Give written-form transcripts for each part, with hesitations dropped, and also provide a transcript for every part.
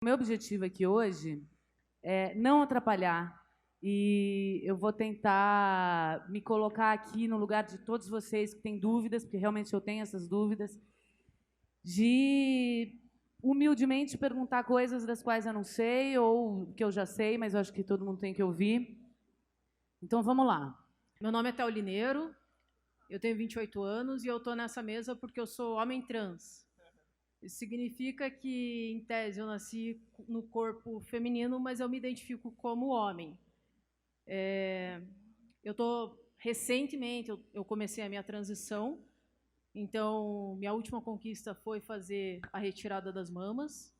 O meu objetivo aqui hoje é não atrapalhar e eu vou tentar me colocar aqui no lugar de todos vocês que têm dúvidas, porque realmente eu tenho essas dúvidas, de humildemente perguntar coisas das quais eu não sei ou que eu já sei, mas eu acho que todo mundo tem que ouvir. Então vamos lá. Meu nome é Théo Lineiro, eu tenho 28 anos e eu estou nessa mesa porque eu sou homem trans. Isso significa que, em tese, eu nasci no corpo feminino, mas eu me identifico como homem. Recentemente, eu comecei a minha transição, então minha última conquista foi fazer a retirada das mamas.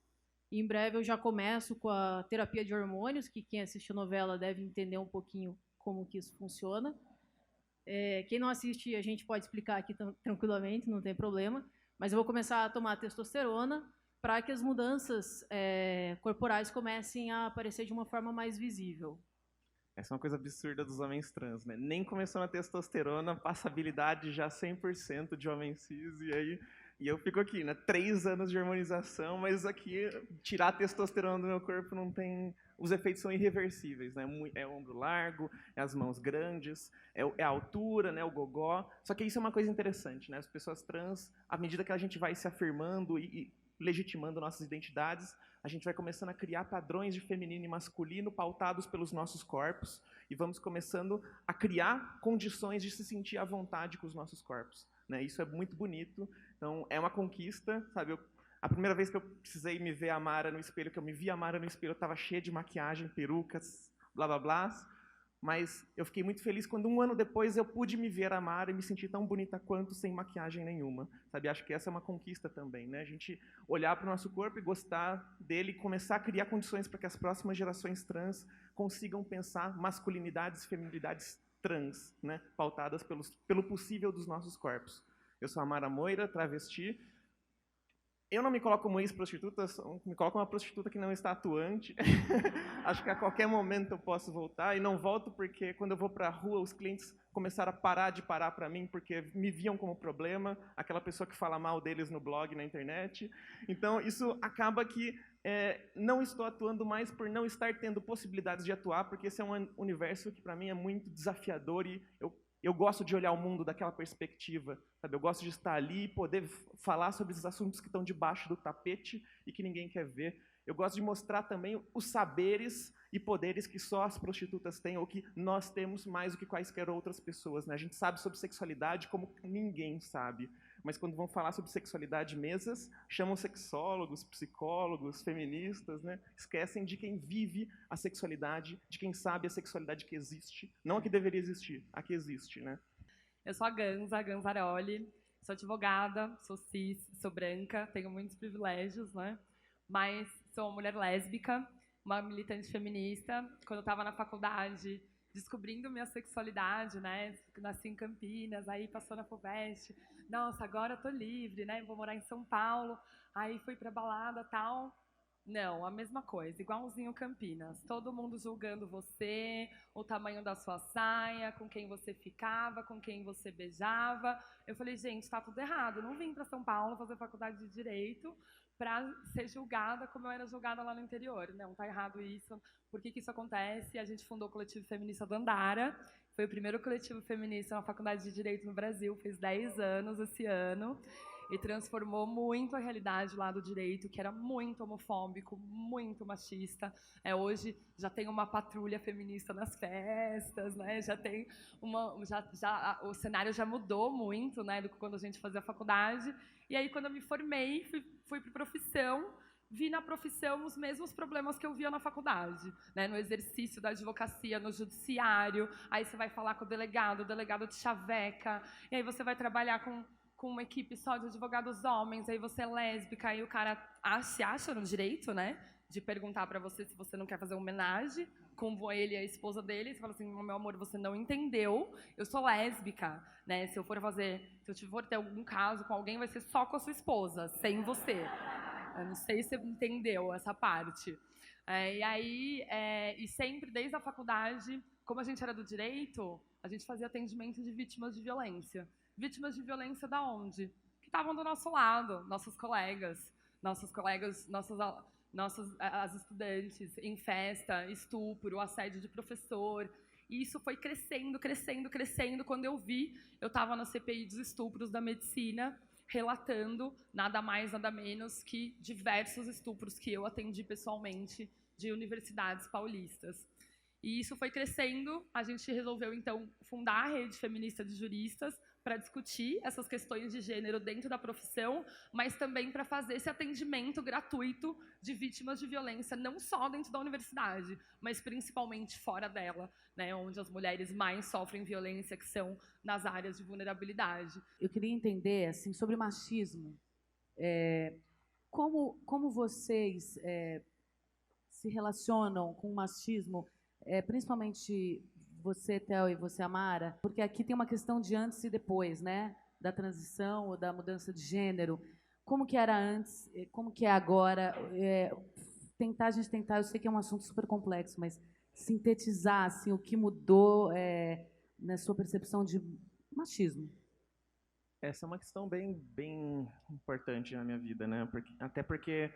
E em breve eu já começo com a terapia de hormônios, que quem assiste a novela deve entender um pouquinho como que isso funciona. Quem não assiste, a gente pode explicar aqui tranquilamente, não tem problema. Mas eu vou começar a tomar testosterona para que as mudanças corporais comecem a aparecer de uma forma mais visível. Essa é uma coisa absurda dos homens trans, né? Nem começou na testosterona, passabilidade já 100% de homem cis, e eu fico aqui, né? 3 anos de hormonização, mas aqui tirar a testosterona do meu corpo não tem... Os efeitos são irreversíveis, né? É o ombro largo, é as mãos grandes, é a altura, né? O gogó. Só que isso é uma coisa interessante, né? As pessoas trans, à medida que a gente vai se afirmando e legitimando nossas identidades, a gente vai começando a criar padrões de feminino e masculino pautados pelos nossos corpos e vamos começando a criar condições de se sentir à vontade com os nossos corpos, né? Isso é muito bonito. Então, é uma conquista, sabe? A primeira vez que eu precisei me ver a Mara no espelho, que eu me vi a Mara no espelho, eu estava cheia de maquiagem, perucas, blá blá blá. Mas eu fiquei muito feliz quando 1 ano depois eu pude me ver a Mara e me sentir tão bonita quanto sem maquiagem nenhuma, sabe? Acho que essa é uma conquista também, né? A gente olhar para o nosso corpo e gostar dele e começar a criar condições para que as próximas gerações trans consigam pensar masculinidades e feminilidades trans, né? Pautadas pelo possível dos nossos corpos. Eu sou a Mara Moira, travesti. Eu não me coloco como ex-prostituta, me coloco uma prostituta que não está atuante. Acho que a qualquer momento eu posso voltar, e não volto porque quando eu vou para a rua, os clientes começaram a parar de parar para mim porque me viam como problema, aquela pessoa que fala mal deles no blog, na internet. Então, isso acaba que não estou atuando mais por não estar tendo possibilidades de atuar, porque esse é um universo que para mim é muito desafiador e eu gosto de olhar o mundo daquela perspectiva, sabe? Eu gosto de estar ali e poder falar sobre esses assuntos que estão debaixo do tapete e que ninguém quer ver. Eu gosto de mostrar também os saberes e poderes que só as prostitutas têm ou que nós temos mais do que quaisquer outras pessoas, né? A gente sabe sobre sexualidade como ninguém sabe. Mas quando vão falar sobre sexualidade mesas, chamam sexólogos, psicólogos, feministas, né? Esquecem de quem vive a sexualidade, de quem sabe a sexualidade que existe. Não a que deveria existir, a que existe, né? Eu sou a Ganzaroli, sou advogada, sou cis, sou branca, tenho muitos privilégios, né? Mas sou uma mulher lésbica, uma militante feminista. Quando eu estava na faculdade, descobrindo minha sexualidade, né? Nasci em Campinas, aí passou na FUVEST. Nossa, agora eu tô livre, né? Vou morar em São Paulo. Aí fui pra balada, tal. Não, a mesma coisa, igualzinho Campinas. Todo mundo julgando você, o tamanho da sua saia, com quem você ficava, com quem você beijava. Eu falei, gente, tá tudo errado. Eu não vim para São Paulo fazer faculdade de Direito para ser julgada como eu era julgada lá no interior. Não, tá errado isso. Por que isso acontece? A gente fundou o Coletivo Feminista Dandara. Foi o primeiro coletivo feminista na faculdade de Direito no Brasil. Fez 10 anos esse ano. E transformou muito a realidade lá do direito, que era muito homofóbico, muito machista. Hoje já tem uma patrulha feminista nas festas, né? Já tem o cenário já mudou muito, né, do que quando a gente fazia faculdade. E aí, quando eu me formei, fui para profissão, vi na profissão os mesmos problemas que eu via na faculdade, né? No exercício da advocacia, no judiciário. Aí você vai falar com o delegado te chaveca, e aí você vai trabalhar com uma equipe só de advogados homens, aí você é lésbica, aí o cara se acha no direito, né, de perguntar pra você se você não quer fazer uma homenagem com ele e a esposa dele. Você fala assim, meu amor, você não entendeu, eu sou lésbica, né, se eu for ter algum caso com alguém, vai ser só com a sua esposa, sem você. Eu não sei se você entendeu essa parte. E sempre, desde a faculdade, como a gente era do direito, a gente fazia atendimento de vítimas de violência. Vítimas de violência da onde? Que estavam do nosso lado, nossos colegas, as estudantes em festa, estupro, assédio de professor. E isso foi crescendo, crescendo, crescendo. Quando eu vi, eu estava na CPI dos estupros da medicina, relatando nada mais, nada menos que diversos estupros que eu atendi pessoalmente de universidades paulistas. E isso foi crescendo, a gente resolveu, então, fundar a Rede Feminista de Juristas para discutir essas questões de gênero dentro da profissão, mas também para fazer esse atendimento gratuito de vítimas de violência, não só dentro da universidade, mas principalmente fora dela, né, onde as mulheres mais sofrem violência, que são nas áreas de vulnerabilidade. Eu queria entender, assim, sobre machismo. Como vocês se relacionam com o machismo, principalmente você, Theo, e você, Amara, porque aqui tem uma questão de antes e depois, né? Da transição ou da mudança de gênero. Como que era antes, como que é agora? A gente tentar, eu sei que é um assunto super complexo, mas sintetizar assim, o que mudou na sua percepção de machismo. Essa é uma questão bem importante na minha vida, né? Até porque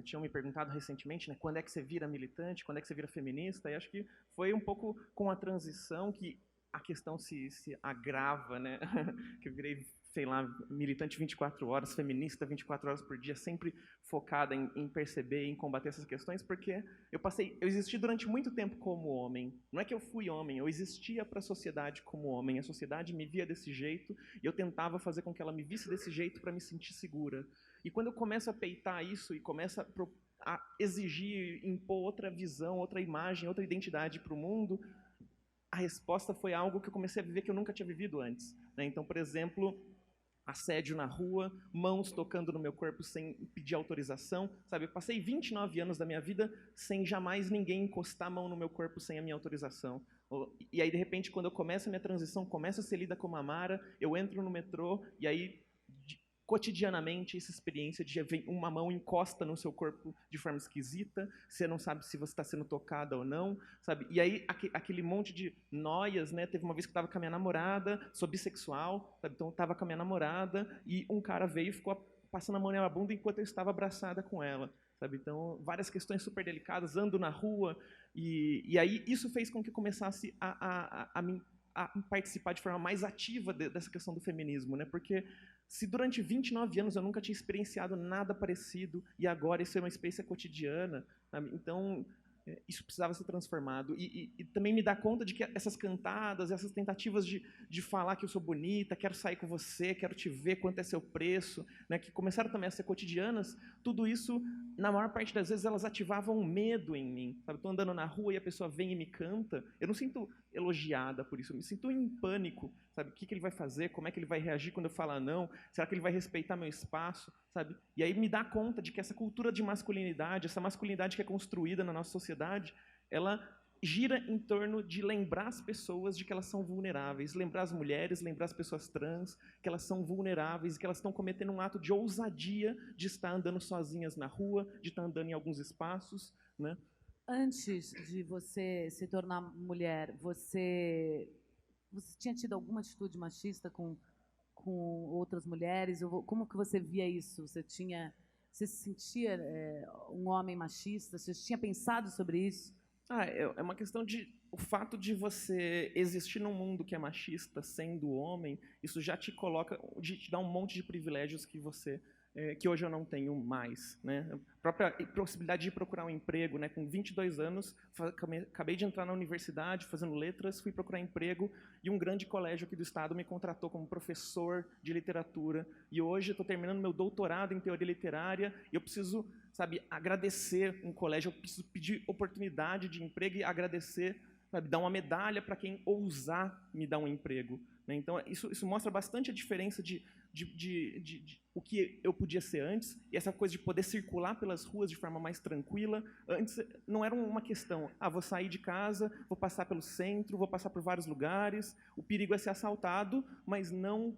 tinham me perguntado recentemente, né, quando é que você vira militante, quando é que você vira feminista, e acho que foi um pouco com a transição que a questão se agrava, né? Que eu virei, sei lá, militante 24 horas, feminista 24 horas por dia, sempre focada em perceber, em combater essas questões, porque eu existi durante muito tempo como homem. Não é que eu fui homem, eu existia para a sociedade como homem. A sociedade me via desse jeito e eu tentava fazer com que ela me visse desse jeito para me sentir segura. E quando eu começo a peitar isso e começo a exigir, impor outra visão, outra imagem, outra identidade para o mundo, a resposta foi algo que eu comecei a viver que eu nunca tinha vivido antes, né? Então, por exemplo, assédio na rua, mãos tocando no meu corpo sem pedir autorização, sabe? Eu passei 29 anos da minha vida sem jamais ninguém encostar a mão no meu corpo sem a minha autorização. E aí, de repente, quando eu começo a minha transição, começo a ser lida como Amara, eu entro no metrô e aí cotidianamente essa experiência de uma mão encosta no seu corpo de forma esquisita, você não sabe se você está sendo tocada ou não, sabe? E aí aquele monte de noias, né? Teve uma vez que eu estava com a minha namorada, sou bissexual, sabe? Então eu estava com a minha namorada e um cara veio e ficou passando a mão na minha bunda enquanto eu estava abraçada com ela, sabe? Então várias questões super delicadas, ando na rua e aí isso fez com que eu começasse a participar de forma mais ativa dessa questão do feminismo, né? Porque se durante 29 anos eu nunca tinha experienciado nada parecido e agora isso é uma experiência cotidiana, sabe? Então isso precisava ser transformado. E também me dá conta de que essas cantadas, essas tentativas de falar que eu sou bonita, quero sair com você, quero te ver, quanto é seu preço, né, que começaram também a ser cotidianas, tudo isso, na maior parte das vezes, elas ativavam um medo em mim. Estou andando na rua e a pessoa vem e me canta, eu não sinto elogiada por isso, eu me sinto em pânico, sabe? O que ele vai fazer, como é que ele vai reagir quando eu falar não, será que ele vai respeitar meu espaço, sabe? E aí me dá conta de que essa cultura de masculinidade, essa masculinidade que é construída na nossa sociedade, ela gira em torno de lembrar as pessoas de que elas são vulneráveis, lembrar as mulheres, lembrar as pessoas trans, que elas são vulneráveis, que elas estão cometendo um ato de ousadia de estar andando sozinhas na rua, de estar andando em alguns espaços, né? Antes de você se tornar mulher, você tinha tido alguma atitude machista com outras mulheres? Como que você via isso? Você se sentia um homem machista? Você tinha pensado sobre isso? É uma questão o fato de você existir num mundo que é machista, sendo homem, isso já te te dá um monte de privilégios que hoje eu não tenho mais, né? A própria possibilidade de procurar um emprego, né? Com 22 anos, acabei de entrar na universidade, fazendo letras, fui procurar emprego e um grande colégio aqui do estado me contratou como professor de literatura. E hoje eu estou terminando meu doutorado em teoria literária e eu preciso, sabe, agradecer um colégio, eu preciso pedir oportunidade de emprego e agradecer, sabe, dar uma medalha para quem ousar me dar um emprego, né? Então, isso mostra bastante a diferença de o que eu podia ser antes, e essa coisa de poder circular pelas ruas de forma mais tranquila. Antes não era uma questão, vou sair de casa, vou passar pelo centro, vou passar por vários lugares, o perigo é ser assaltado, mas não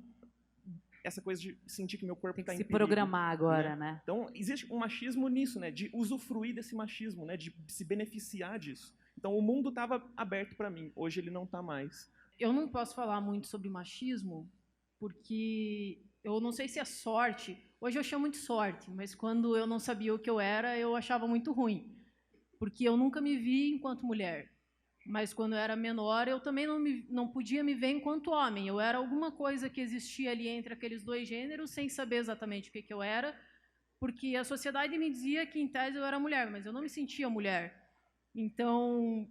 essa coisa de sentir que meu corpo está em perigo. Se programar agora, né? Então, existe um machismo nisso, né, de usufruir desse machismo, né, de se beneficiar disso. Então, o mundo estava aberto para mim, hoje ele não está mais. Eu não posso falar muito sobre machismo, porque eu não sei se é sorte, hoje eu chamo de sorte, mas quando eu não sabia o que eu era, eu achava muito ruim, porque eu nunca me vi enquanto mulher. Mas quando eu era menor, eu também não podia me ver enquanto homem. Eu era alguma coisa que existia ali entre aqueles dois gêneros, sem saber exatamente o que eu era, porque a sociedade me dizia que, em tese, eu era mulher, mas eu não me sentia mulher. Então,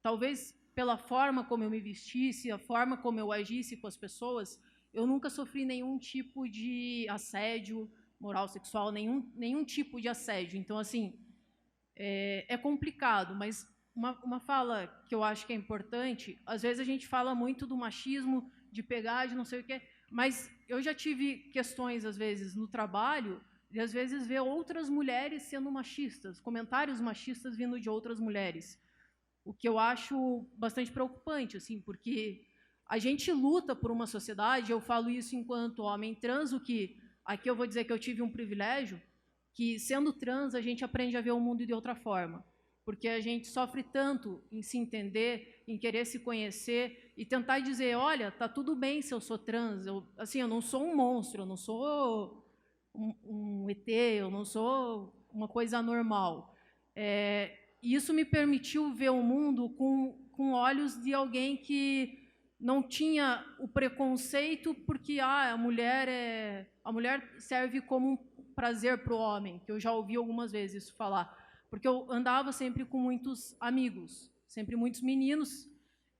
talvez pela forma como eu me vestisse, a forma como eu agisse com as pessoas, eu nunca sofri nenhum tipo de assédio moral, sexual, nenhum tipo de assédio. Então, assim, é complicado, mas uma fala que eu acho que é importante, às vezes a gente fala muito do machismo, de pegar, de não sei o quê, mas eu já tive questões, às vezes, no trabalho, de às vezes ver outras mulheres sendo machistas, comentários machistas vindo de outras mulheres, o que eu acho bastante preocupante, assim, porque a gente luta por uma sociedade, eu falo isso enquanto homem trans, o que aqui eu vou dizer que eu tive um privilégio, que sendo trans a gente aprende a ver o mundo de outra forma, porque a gente sofre tanto em se entender, em querer se conhecer e tentar dizer, olha, tá tudo bem se eu sou trans, eu não sou um monstro, eu não sou um ET, eu não sou uma coisa anormal. E isso me permitiu ver o mundo com olhos de alguém que não tinha o preconceito porque a mulher serve como um prazer para o homem, que eu já ouvi algumas vezes isso falar, porque eu andava sempre com muitos amigos, sempre muitos meninos,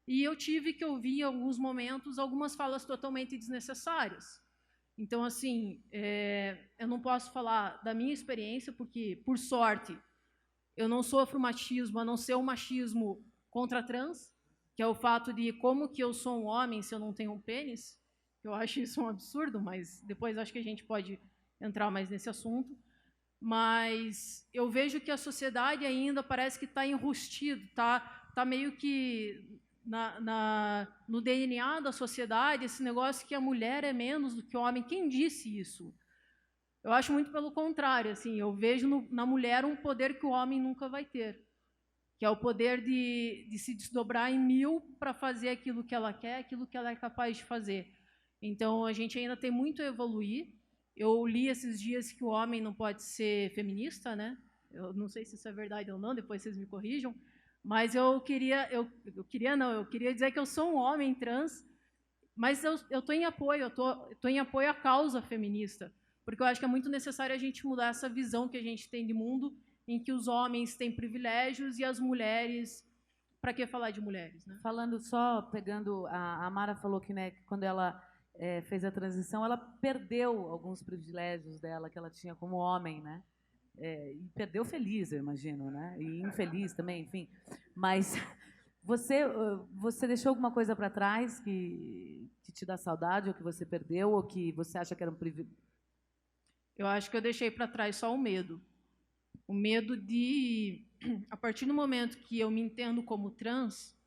e eu tive que ouvir em alguns momentos algumas falas totalmente desnecessárias. Então, assim, eu não posso falar da minha experiência, porque, por sorte, eu não sofro machismo, a não ser o machismo contra trans, que é o fato de como que eu sou um homem se eu não tenho um pênis. Eu acho isso um absurdo, mas depois acho que a gente pode entrar mais nesse assunto. Mas eu vejo que a sociedade ainda parece que está enrustido, tá meio que no DNA da sociedade esse negócio que a mulher é menos do que o homem. Quem disse isso? Eu acho muito pelo contrário, assim, eu vejo na mulher um poder que o homem nunca vai ter, que é o poder de se desdobrar em mil para fazer aquilo que ela quer, aquilo que ela é capaz de fazer. Então, a gente ainda tem muito a evoluir. Eu li esses dias que o homem não pode ser feminista, né? Eu não sei se isso é verdade ou não, depois vocês me corrijam, mas eu queria dizer que eu sou um homem trans, mas eu estou em apoio, eu tô em apoio à causa feminista, porque eu acho que é muito necessário a gente mudar essa visão que a gente tem de mundo, em que os homens têm privilégios e as mulheres, para que falar de mulheres, né? Falando só, pegando, a Mara falou que, né, que quando ela fez a transição, ela perdeu alguns privilégios dela que ela tinha como homem, né? E perdeu feliz, eu imagino, né? E infeliz também, enfim. Mas você deixou alguma coisa para trás que te dá saudade, ou que você perdeu, ou que você acha que era um privilégio? Eu acho que eu deixei para trás só o medo. O medo de, a partir do momento que eu me entendo como trans,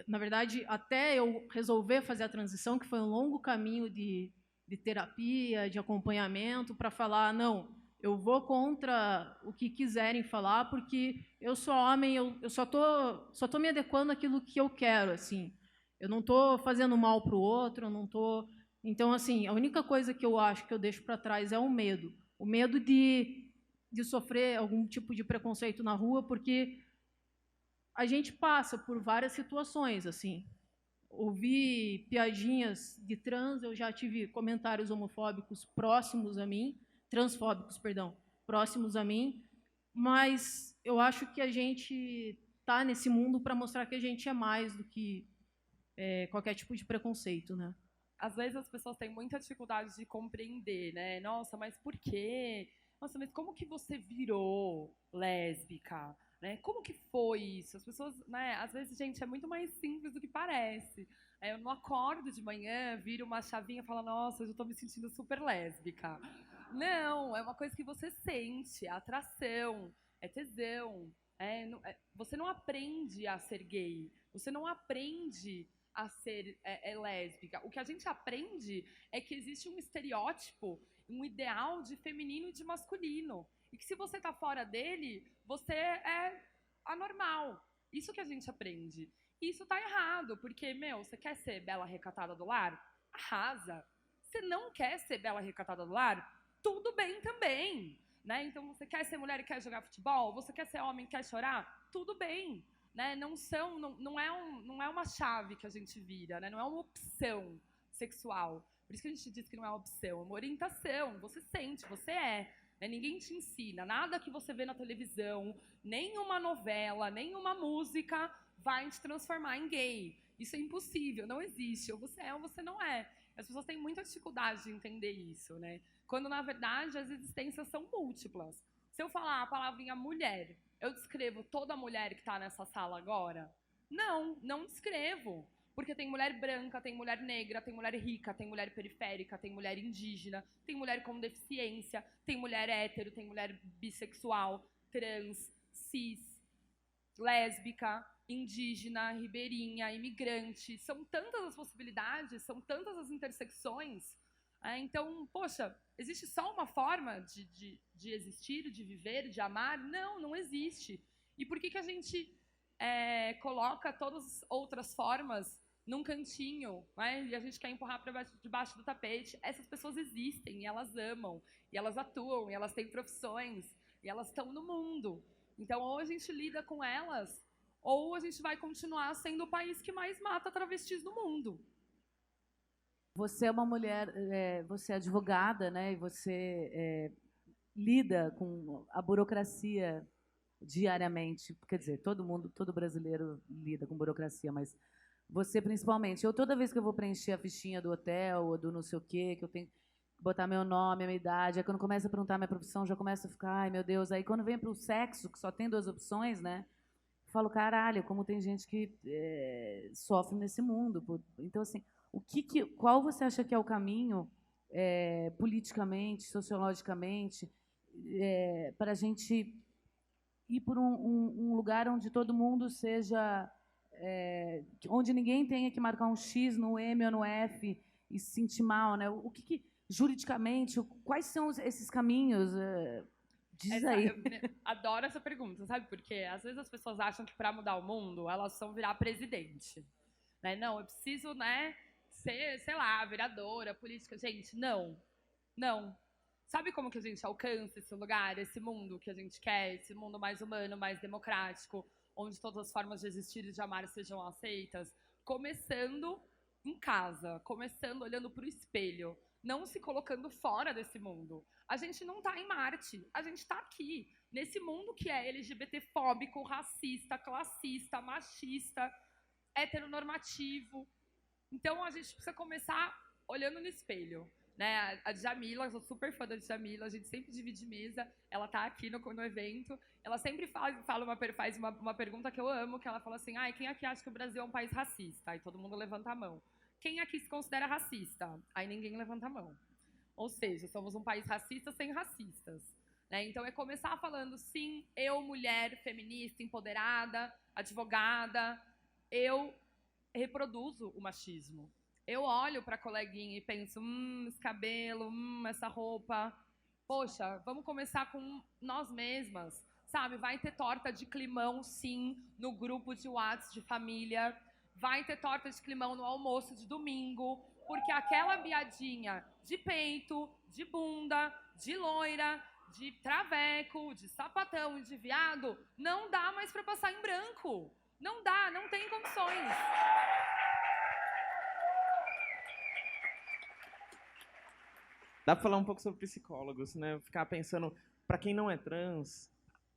na verdade, até eu resolver fazer a transição, que foi um longo caminho de terapia, de acompanhamento, para falar, não, eu vou contra o que quiserem falar, porque eu sou homem, eu só tô me adequando àquilo que eu quero, assim. Eu não estou fazendo mal para o outro, eu não estou... Então, assim, a única coisa que eu acho que eu deixo para trás é o medo. O medo de sofrer algum tipo de preconceito na rua, porque a gente passa por várias situações, assim. Ouvi piadinhas de trans, eu já tive comentários homofóbicos próximos a mim, transfóbicos, perdão, próximos a mim, mas eu acho que a gente está nesse mundo para mostrar que a gente é mais do que qualquer tipo de preconceito, né? Às vezes as pessoas têm muita dificuldade de compreender, né? Nossa, mas por quê? Nossa, mas como que você virou lésbica? Né? Como que foi isso? As pessoas, né? Às vezes, gente, é muito mais simples do que parece. Eu não acordo de manhã, viro uma chavinha e falo, nossa, hoje eu tô me sentindo super lésbica. Não, é uma coisa que você sente, é atração, é tesão. Você não aprende a ser gay, você não aprende a ser lésbica. O que a gente aprende é que existe um estereótipo, um ideal de feminino e de masculino. E que se você tá fora dele, você é anormal. Isso que a gente aprende. E isso tá errado, porque, você quer ser bela recatada do lar? Arrasa. Você não quer ser bela recatada do lar? Tudo bem também, né? Então, você quer ser mulher e quer jogar futebol? Você quer ser homem e quer chorar? Tudo bem, né? Não é uma chave que a gente vira, né? Não é uma opção sexual. Por isso que a gente diz que não é uma opção, é uma orientação. Você sente, você é. Né? Ninguém te ensina. Nada que você vê na televisão, nem uma novela, nem uma música vai te transformar em gay. Isso é impossível, não existe. Ou você é ou você não é. As pessoas têm muita dificuldade de entender isso, né? Quando, na verdade, as existências são múltiplas. Se eu falar a palavrinha mulher, eu descrevo toda mulher que está nessa sala agora? Não, não descrevo. Porque tem mulher branca, tem mulher negra, tem mulher rica, tem mulher periférica, tem mulher indígena, tem mulher com deficiência, tem mulher hétero, tem mulher bissexual, trans, cis, lésbica, indígena, ribeirinha, imigrante. São tantas as possibilidades, são tantas as intersecções. Então, poxa, existe só uma forma de existir, de viver, de amar? Não, não existe. E por que a gente coloca todas as outras formas num cantinho, né? E a gente quer empurrar para debaixo do tapete? Essas pessoas existem, e elas amam, e elas atuam, e elas têm profissões, e elas estão no mundo. Então, ou a gente lida com elas, ou a gente vai continuar sendo o país que mais mata travestis no mundo. Você é uma mulher, você é advogada, né? E você lida com a burocracia diariamente. Quer dizer, todo brasileiro lida com burocracia, mas você principalmente. Toda vez que eu vou preencher a fichinha do hotel ou do não sei o quê, que eu tenho que botar meu nome, a minha idade, aí quando começa a perguntar a minha profissão, já começa a ficar, ai meu Deus. Aí quando vem para o sexo, que só tem 2 opções, né? Eu falo, caralho, como tem gente que sofre nesse mundo. Então, assim, qual você acha que é o caminho, politicamente, sociologicamente, para a gente ir por um lugar onde todo mundo seja... onde ninguém tenha que marcar um X no M ou no F e se sentir mal, né? Juridicamente, quais são esses caminhos? Diz aí. Eu adoro essa pergunta, sabe? Porque às vezes as pessoas acham que para mudar o mundo, elas vão virar presidente. Né? Não, eu preciso, né, ser, sei lá, vereadora, política. Gente, não. Não. Sabe como que a gente alcança esse lugar, esse mundo que a gente quer, esse mundo mais humano, mais democrático, onde todas as formas de existir e de amar sejam aceitas? Começando em casa, começando olhando para o espelho, não se colocando fora desse mundo. A gente não está em Marte, a gente está aqui, nesse mundo que é LGBTfóbico, racista, classista, machista, heteronormativo. Então, a gente precisa começar olhando no espelho. Né? A Djamila, eu sou super fã da Djamila, a gente sempre divide mesa, ela tá aqui no evento, ela sempre faz uma pergunta que eu amo, que ela fala assim, quem aqui acha que o Brasil é um país racista? Aí todo mundo levanta a mão. Quem aqui se considera racista? Aí ninguém levanta a mão. Ou seja, somos um país racista sem racistas. Né? Então, é começar falando, sim, eu, mulher, feminista, empoderada, advogada, eu reproduzo o machismo. Eu olho para a coleguinha e penso, esse cabelo, essa roupa. Poxa, vamos começar com nós mesmas, sabe? Vai ter torta de climão, sim, no grupo de WhatsApp de família. Vai ter torta de climão no almoço de domingo, porque aquela biadinha de peito, de bunda, de loira, de traveco, de sapatão e de viado, não dá mais para passar em branco. Não dá, não tem condições. Dá para falar um pouco sobre psicólogos, né? Ficar pensando, para quem não é trans,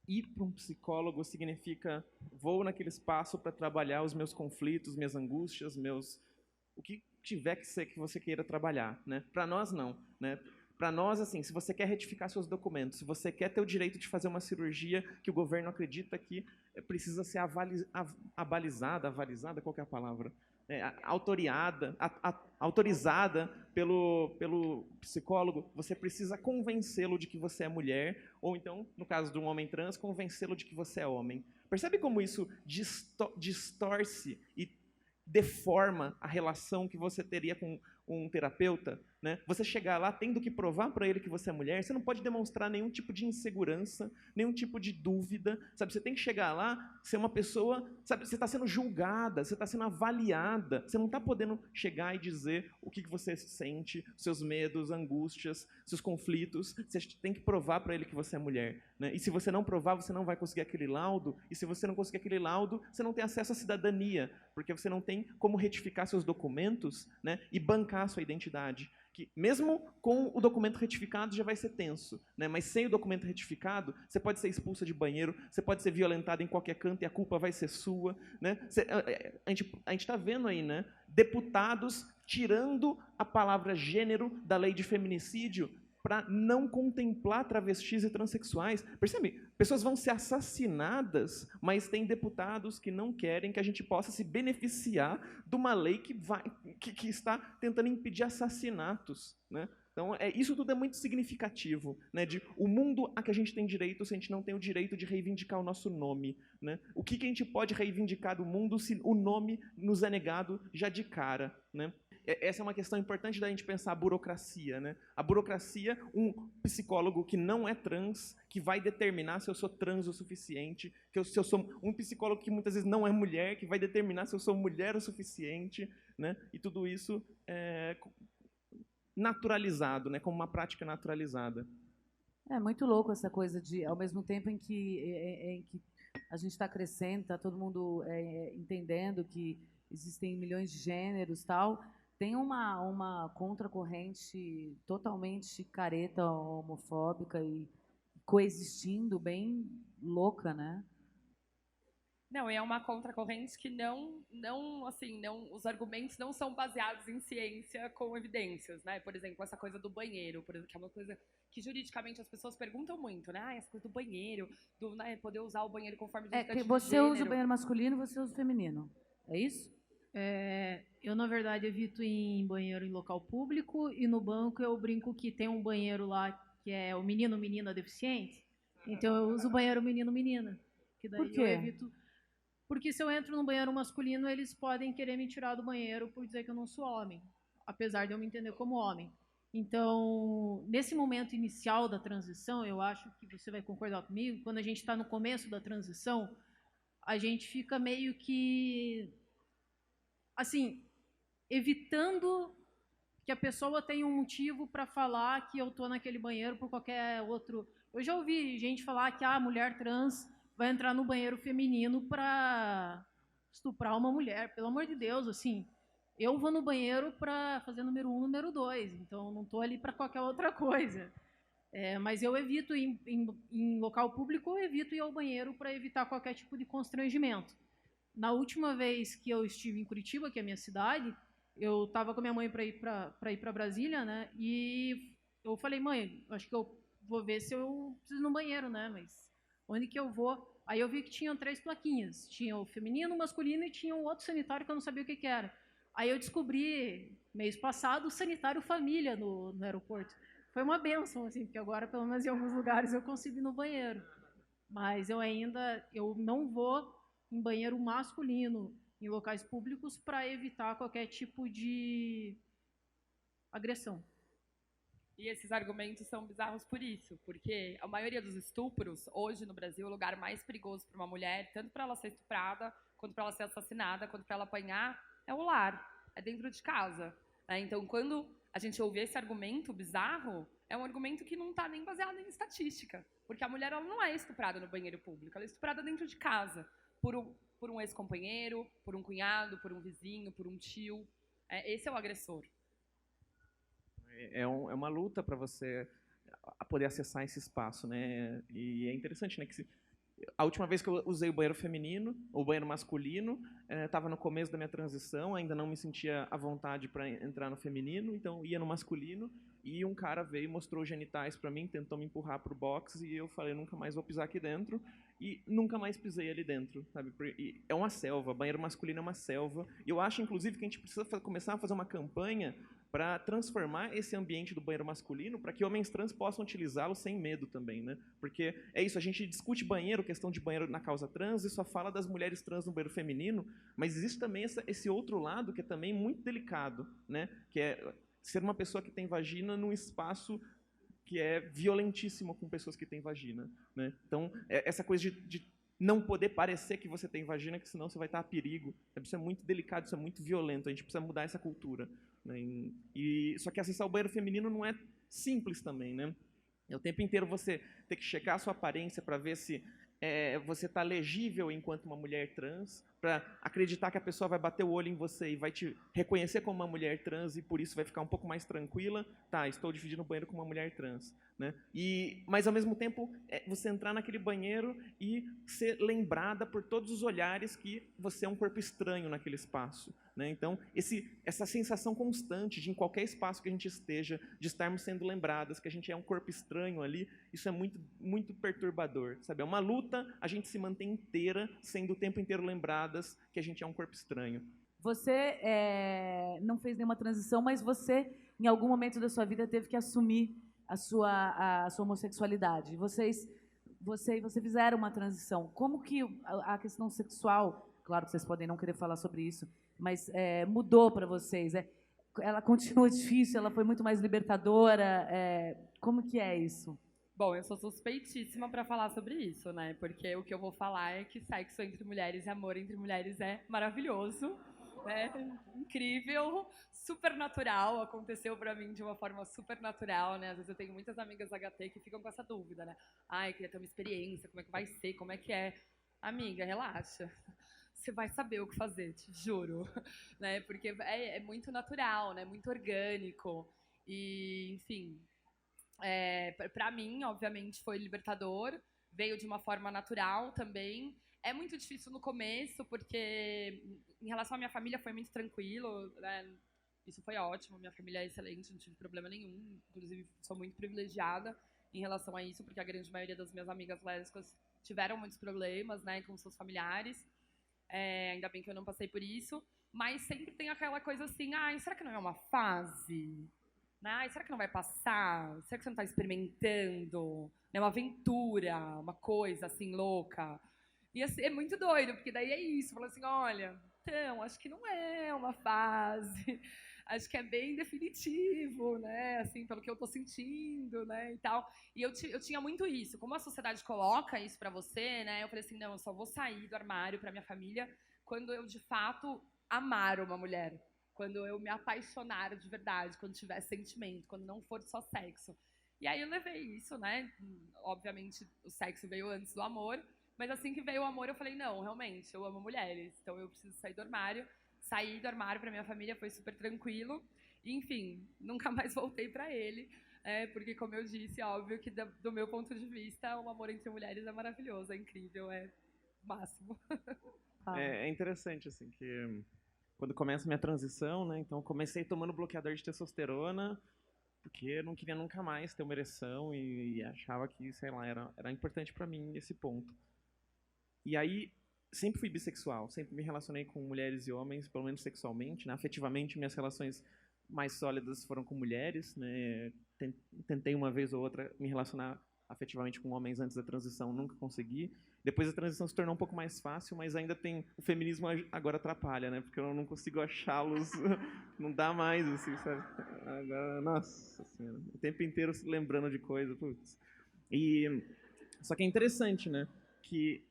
ir para um psicólogo significa vou naquele espaço para trabalhar os meus conflitos, minhas angústias, o que tiver que ser que você queira trabalhar, né? Para nós não, né? Para nós, assim, se você quer retificar seus documentos, se você quer ter o direito de fazer uma cirurgia que o governo acredita que precisa ser avalizada, qual que é a palavra? Autorizada pelo psicólogo, você precisa convencê-lo de que você é mulher, ou então, no caso de um homem trans, convencê-lo de que você é homem. Percebe como isso distorce e deforma a relação que você teria com um terapeuta? né? Você chegar lá tendo que provar para ele que você é mulher, você não pode demonstrar nenhum tipo de insegurança, nenhum tipo de dúvida, sabe? Você tem que chegar lá, ser uma pessoa, sabe? Você está sendo julgada, você está sendo avaliada, você não está podendo chegar e dizer o que você sente, seus medos, angústias, seus conflitos, você tem que provar para ele que você é mulher, né? E se você não provar, você não vai conseguir aquele laudo, e se você não conseguir aquele laudo, você não tem acesso à cidadania, porque você não tem como retificar seus documentos, né, e bancar a sua identidade. Que mesmo com o documento retificado já vai ser tenso, né? Mas sem o documento retificado, você pode ser expulsa de banheiro, você pode ser violentada em qualquer canto e a culpa vai ser sua, né? A gente está vendo aí, né, deputados tirando a palavra gênero da lei de feminicídio para não contemplar travestis e transexuais. Percebe? Pessoas vão ser assassinadas, mas tem deputados que não querem que a gente possa se beneficiar de uma lei que está tentando impedir assassinatos, né? Então, isso tudo é muito significativo, né, de o mundo a que a gente tem direito se a gente não tem o direito de reivindicar o nosso nome, né? O que a gente pode reivindicar do mundo se o nome nos é negado já de cara, né? Essa é uma questão importante da gente pensar a burocracia, né? A burocracia, um psicólogo que não é trans, que vai determinar se eu sou trans o suficiente, se eu sou um psicólogo que muitas vezes não é mulher, que vai determinar se eu sou mulher o suficiente, né? E tudo isso é naturalizado, né? Como uma prática naturalizada. É muito louco essa coisa de, ao mesmo tempo em que a gente está crescendo, está todo mundo entendendo que existem milhões de gêneros e tal, tem uma contracorrente totalmente careta, homofóbica e coexistindo, bem louca, né? Não, e é uma contracorrente que os argumentos não são baseados em ciência com evidências, né? Por exemplo, essa coisa do banheiro, por exemplo, que é uma coisa que juridicamente as pessoas perguntam muito, né? Essa coisa do banheiro, né, poder usar o banheiro conforme o Que você usa o banheiro masculino, você usa o feminino. É isso? Eu, na verdade, evito ir em banheiro em local público e no banco eu brinco que tem um banheiro lá que é o menino-menina deficiente. Então eu uso o banheiro menino-menina. Por quê? Eu evito. Porque se eu entro no banheiro masculino, eles podem querer me tirar do banheiro por dizer que eu não sou homem, apesar de eu me entender como homem. Então, nesse momento inicial da transição, eu acho que você vai concordar comigo, quando a gente está no começo da transição, a gente fica meio que, assim, evitando que a pessoa tenha um motivo para falar que eu estou naquele banheiro por qualquer outro. Eu já ouvi gente falar que a mulher trans vai entrar no banheiro feminino para estuprar uma mulher. Pelo amor de Deus, assim, eu vou no banheiro para fazer número 1, número 2, então não estou ali para qualquer outra coisa. Mas eu evito, em local público, eu evito ir ao banheiro para evitar qualquer tipo de constrangimento. Na última vez que eu estive em Curitiba, que é a minha cidade, eu estava com a minha mãe para ir para Brasília, né? E eu falei, mãe, acho que eu vou ver se eu preciso ir no banheiro, né? Mas onde que eu vou? Aí eu vi que tinham 3 plaquinhas. Tinha o feminino, o masculino e tinha um outro sanitário que eu não sabia o que era. Aí eu descobri, mês passado, o sanitário família no aeroporto. Foi uma bênção, assim, porque agora, pelo menos em alguns lugares, eu consigo ir no banheiro. Mas eu não vou em banheiro masculino em locais públicos para evitar qualquer tipo de agressão. E esses argumentos são bizarros por isso, porque a maioria dos estupros, hoje no Brasil, o lugar mais perigoso para uma mulher, tanto para ela ser estuprada, quanto para ela ser assassinada, quanto para ela apanhar, é o lar, é dentro de casa. Então, quando a gente ouve esse argumento bizarro, é um argumento que não está nem baseado em estatística, porque a mulher ela não é estuprada no banheiro público, ela é estuprada dentro de casa, por um ex-companheiro, por um cunhado, por um vizinho, por um tio. Esse é o agressor. É uma luta para você poder acessar esse espaço, né? E é interessante, né, que a última vez que eu usei o banheiro feminino, ou banheiro masculino, estava no começo da minha transição, ainda não me sentia à vontade para entrar no feminino, então ia no masculino, e um cara veio e mostrou os genitais para mim, tentou me empurrar para o box, e eu falei, nunca mais vou pisar aqui dentro, e nunca mais pisei ali dentro, sabe? E é uma selva, banheiro masculino é uma selva, e eu acho, inclusive, que a gente precisa começar a fazer uma campanha para transformar esse ambiente do banheiro masculino para que homens trans possam utilizá-lo sem medo também, né? Porque é isso, a gente discute banheiro, questão de banheiro na causa trans, e só fala das mulheres trans no banheiro feminino, mas existe também esse outro lado que é também muito delicado, né? Que é ser uma pessoa que tem vagina num espaço que é violentíssimo com pessoas que têm vagina, né? Então, essa coisa de não poder parecer que você tem vagina, que senão você vai estar a perigo. Isso é muito delicado, isso é muito violento. A gente precisa mudar essa cultura, né? Só que acessar o banheiro feminino não é simples também, né? É o tempo inteiro você ter que checar a sua aparência para ver se você está legível enquanto uma mulher trans, para acreditar que a pessoa vai bater o olho em você e vai te reconhecer como uma mulher trans e por isso vai ficar um pouco mais tranquila. Tá, estou dividindo o banheiro com uma mulher trans, né? Mas, ao mesmo tempo, você entrar naquele banheiro e ser lembrada por todos os olhares que você é um corpo estranho naquele espaço, né? Então, essa sensação constante de, em qualquer espaço que a gente esteja, de estarmos sendo lembradas, que a gente é um corpo estranho ali, isso é muito, muito perturbador, sabe? É uma luta, a gente se mantém inteira, sendo o tempo inteiro lembradas que a gente é um corpo estranho. Você não fez nenhuma transição, mas você, em algum momento da sua vida, teve que assumir a sua homossexualidade. Você e você fizeram uma transição. Como que a questão sexual, claro que vocês podem não querer falar sobre isso, mas mudou para vocês? Ela continua difícil? Ela foi muito mais libertadora? Como que é isso? Bom, eu sou suspeitíssima para falar sobre isso, né? Porque o que eu vou falar é que sexo entre mulheres e amor entre mulheres é maravilhoso, né? Incrível, super natural, aconteceu para mim de uma forma super natural, né? Às vezes eu tenho muitas amigas HT que ficam com essa dúvida, né? Ai, queria ter uma experiência, como é que vai ser, como é que é? Amiga, relaxa. Você vai saber o que fazer, te juro, né? Porque é muito natural, né? Muito orgânico e, enfim... para mim, obviamente, foi libertador, veio de uma forma natural também. É muito difícil no começo, porque em relação à minha família foi muito tranquilo, né? Isso foi ótimo, minha família é excelente, não tive problema nenhum, inclusive sou muito privilegiada em relação a isso, porque a grande maioria das minhas amigas lésbicas tiveram muitos problemas, né, com seus familiares. Ainda bem que eu não passei por isso, mas sempre tem aquela coisa assim, será que não é uma fase? Será que não vai passar? Será que você não está experimentando? É uma aventura, uma coisa assim louca. E assim, é muito doido, porque daí é isso. Fala assim, olha, então, acho que não é uma fase. Acho que é bem definitivo, né? Assim, pelo que eu estou sentindo, né? E tal. E eu tinha muito isso. Como a sociedade coloca isso para você, né? Eu falei assim, não, eu só vou sair do armário para minha família quando eu, de fato, amar uma mulher. Quando eu me apaixonar de verdade, quando tiver sentimento, quando não for só sexo. E aí eu levei isso, né? Obviamente, o sexo veio antes do amor, mas assim que veio o amor, eu falei, não, realmente, eu amo mulheres, então eu preciso sair do armário. Saí do armário para minha família, foi super tranquilo. E, enfim, nunca mais voltei para ele, porque, como eu disse, é óbvio que, do meu ponto de vista, o amor entre mulheres é maravilhoso, é incrível, é o máximo. É interessante, assim, que... Quando começa a minha transição, né? Então, eu comecei tomando bloqueador de testosterona, porque eu não queria nunca mais ter uma ereção e achava que, sei lá, era importante para mim esse ponto. E aí, sempre fui bissexual, sempre me relacionei com mulheres e homens, pelo menos sexualmente, né? Afetivamente, minhas relações mais sólidas foram com mulheres, né? Tentei uma vez ou outra me relacionar afetivamente com homens antes da transição, nunca consegui. Depois a transição se tornou um pouco mais fácil, mas ainda tem... O feminismo agora atrapalha, né? Porque eu não consigo achá-los... Não dá mais, assim, sabe? Agora, nossa senhora. O tempo inteiro lembrando de coisa, putz. Só que é interessante, né? Que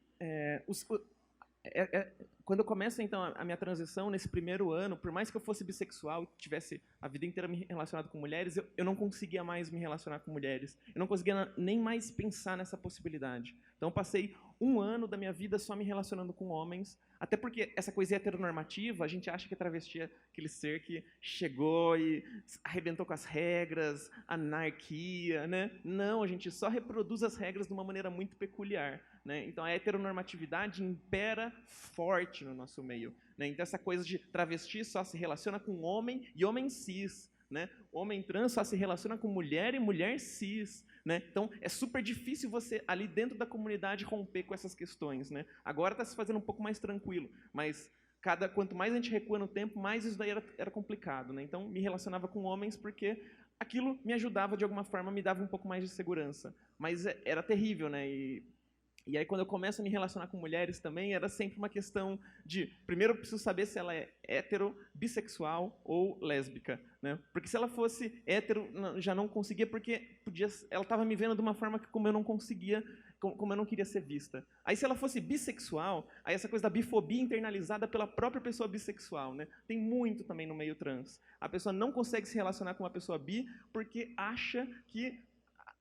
quando eu começo, então, a minha transição, nesse primeiro ano, por mais que eu fosse bissexual e tivesse a vida inteira me relacionado com mulheres, eu não conseguia mais me relacionar com mulheres. Eu não conseguia nem mais pensar nessa possibilidade. Então, eu passei um ano da minha vida só me relacionando com homens, até porque essa coisa heteronormativa, a gente acha que a travesti é aquele ser que chegou e arrebentou com as regras, anarquia, né? Não, a gente só reproduz as regras de uma maneira muito peculiar, né? Então, a heteronormatividade impera forte no nosso meio, né? Então, essa coisa de travesti só se relaciona com homem e homem cis, né? Homem trans só se relaciona com mulher e mulher cis, né? Então, é super difícil você, ali dentro da comunidade, romper com essas questões, né? Agora está se fazendo um pouco mais tranquilo, mas quanto mais a gente recua no tempo, mais isso daí era complicado, né? Então, me relacionava com homens porque aquilo me ajudava, de alguma forma, me dava um pouco mais de segurança. Mas era terrível, né? E aí, quando eu começo a me relacionar com mulheres também, era sempre uma questão de, primeiro eu preciso saber se ela é hétero, bissexual ou lésbica, né? Porque se ela fosse hétero, já não conseguia, porque ela estava me vendo de uma forma que como eu não conseguia, como eu não queria ser vista. Aí, se ela fosse bissexual, aí essa coisa da bifobia internalizada pela própria pessoa bissexual, né? Tem muito também no meio trans. A pessoa não consegue se relacionar com uma pessoa bi porque acha que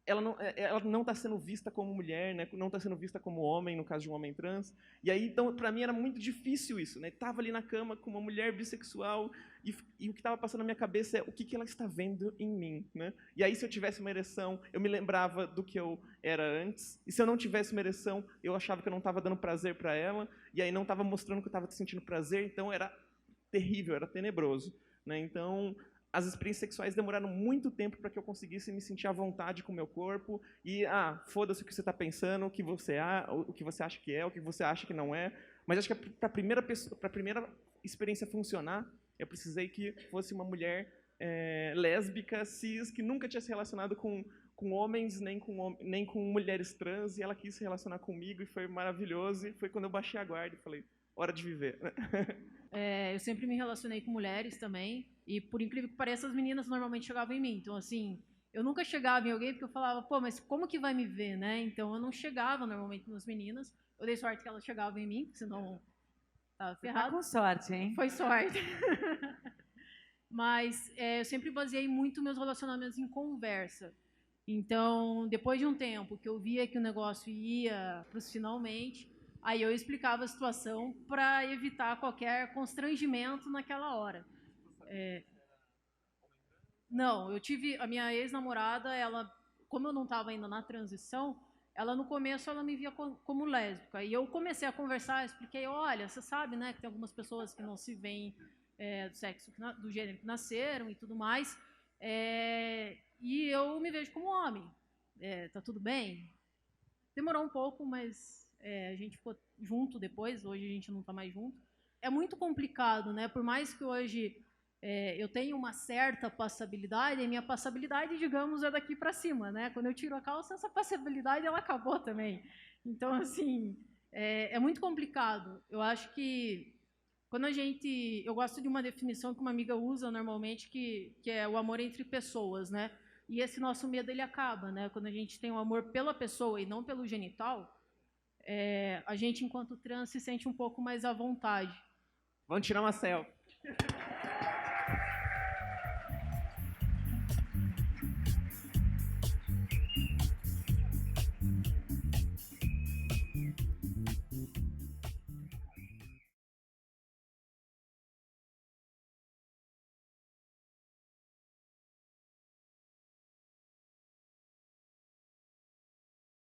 ela não está sendo vista como mulher, né? Não está sendo vista como homem, no caso de um homem trans. E aí, então, para mim era muito difícil isso, né? Estava ali na cama com uma mulher bissexual e o que estava passando na minha cabeça é o que ela está vendo em mim, né? E aí, se eu tivesse uma ereção, eu me lembrava do que eu era antes. E se eu não tivesse uma ereção, eu achava que eu não estava dando prazer para ela. E aí não estava mostrando que eu estava sentindo prazer. Então era terrível, era tenebroso, né? Então as experiências sexuais demoraram muito tempo para que eu conseguisse me sentir à vontade com o meu corpo e, foda-se o que você está pensando, o que você acha que é, o que você acha que não é. Mas acho que para a primeira experiência funcionar, eu precisei que fosse uma mulher lésbica, cis, que nunca tinha se relacionado com homens, nem com mulheres trans, e ela quis se relacionar comigo, e foi maravilhoso, e foi quando eu baixei a guarda e falei, hora de viver. Eu sempre me relacionei com mulheres também, e por incrível que pareça, as meninas normalmente chegavam em mim. Então, assim, eu nunca chegava em alguém porque eu falava, pô, mas como que vai me ver, né? Então, eu não chegava normalmente nas meninas. Eu dei sorte que elas chegavam em mim, porque senão tava ferrado. Tá com sorte, hein? Foi sorte. Mas eu sempre baseei muito meus relacionamentos em conversa. Então, depois de um tempo que eu via que o negócio ia para os finalmente, aí eu explicava a situação para evitar qualquer constrangimento naquela hora. Não, eu tive a minha ex-namorada, ela, como eu não estava ainda na transição, ela no começo ela me via como lésbica. E eu comecei a conversar, expliquei, olha, você sabe, né, que tem algumas pessoas que não se veem do sexo, do gênero que nasceram e tudo mais. E eu me vejo como homem. Tá tudo bem? Demorou um pouco, mas a gente ficou junto depois. Hoje a gente não tá mais junto. É muito complicado, né? Por mais que hoje eu tenha uma certa passabilidade, a minha passabilidade, digamos, é daqui para cima, né? Quando eu tiro a calça, essa passabilidade ela acabou também. Então, assim, é muito complicado. Eu acho que quando eu gosto de uma definição que uma amiga usa normalmente, que é o amor entre pessoas, né? E esse nosso medo, ele acaba, né? Quando a gente tem o amor pela pessoa e não pelo genital, a gente, enquanto trans, se sente um pouco mais à vontade. Vamos tirar uma selfie.